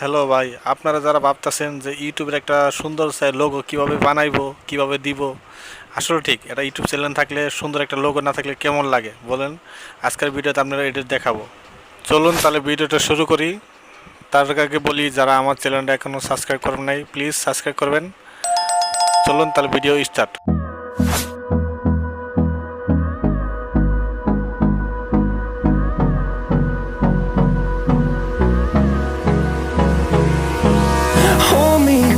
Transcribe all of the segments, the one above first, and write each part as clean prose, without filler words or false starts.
Hello ভাই, আপনারা যারা ভাবতেছেন যে ইউটিউবের একটা সুন্দর লোগো কিভাবে বানাইবো, কিভাবে দিব, আসলে ঠিক এটা ইউটিউব চ্যানেল থাকলে সুন্দর একটা লোগো না থাকলে কেমন লাগে বলেন। আজকের ভিডিওতে আপনারা এটা দেখাবো। চলুন তাহলে ভিডিওটা শুরু করি। তার আগে বলি, যারা আমার চ্যানেলটা এখনো সাবস্ক্রাইব করেন নাই প্লিজ সাবস্ক্রাইব করবেন। চলুন তাহলে video start.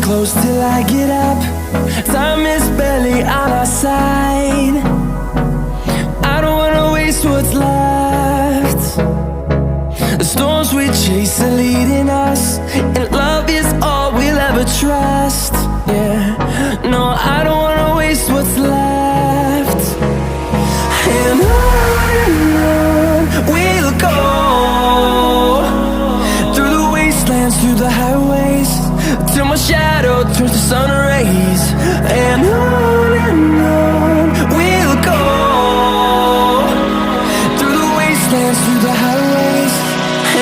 Close till I get up. Time is barely on our side. I don't wanna waste what's left. The storms we chase are leading us, and love is all we'll ever trust. Yeah, no, I don't wanna waste what's left. And on we'll go, through the wastelands, through the highways, till my shadow turns to sun rays. And on we'll go, through the wastelands, through the highways.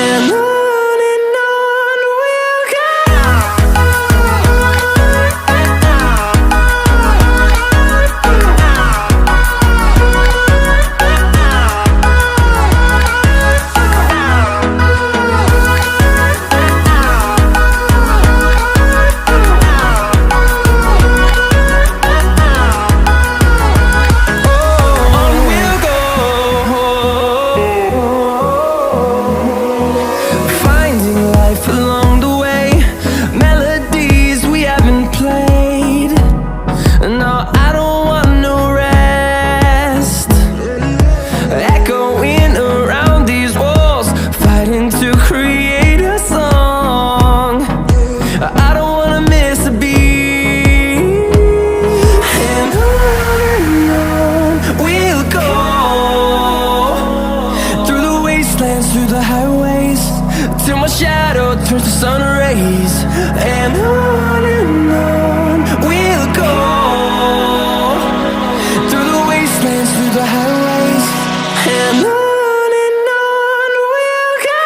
And on we'll go. Through the highways, till my shadow turns to sun rays. And on we'll go, through the wastelands, through the highways. And on we'll go.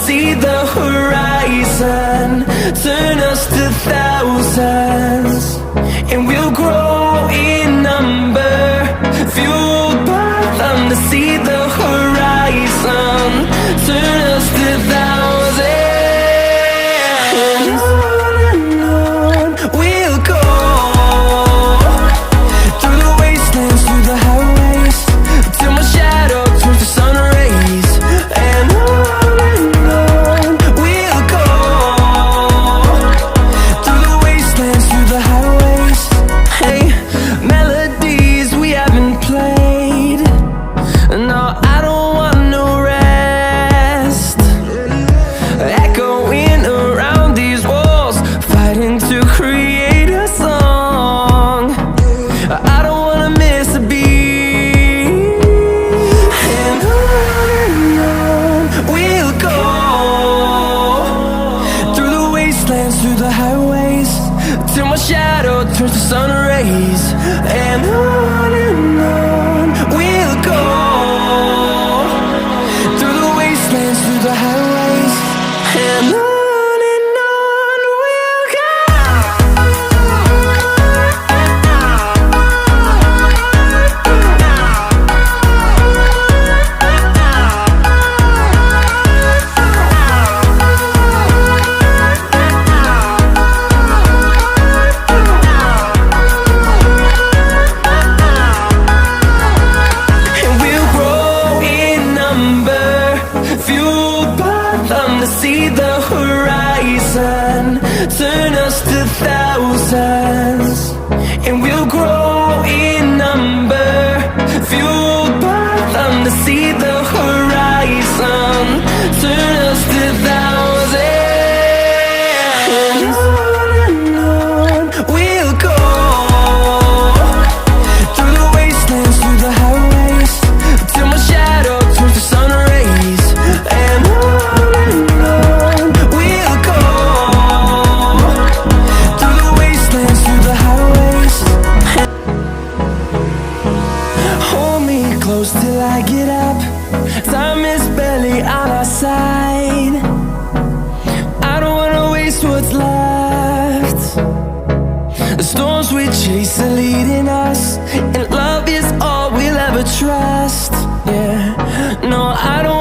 See the horizon, turn us to thousands, and we'll grow in number, fueled by them to see the horizon, turn us to thousands. And on we'll go, through the wastelands, through the highways, till my shadow turns to sun rays. And through the highways, till my shadow turns to sun rays. And on we'll go, through the wastelands, through the highways. And on we'll go. See the horizon, turn us to thousands, and we'll grow in number, fueled by them to see the horizon, turn us to thousands. And on we'll go. The storms we chase are leading us, and love is all we'll ever trust. Yeah, no, I don't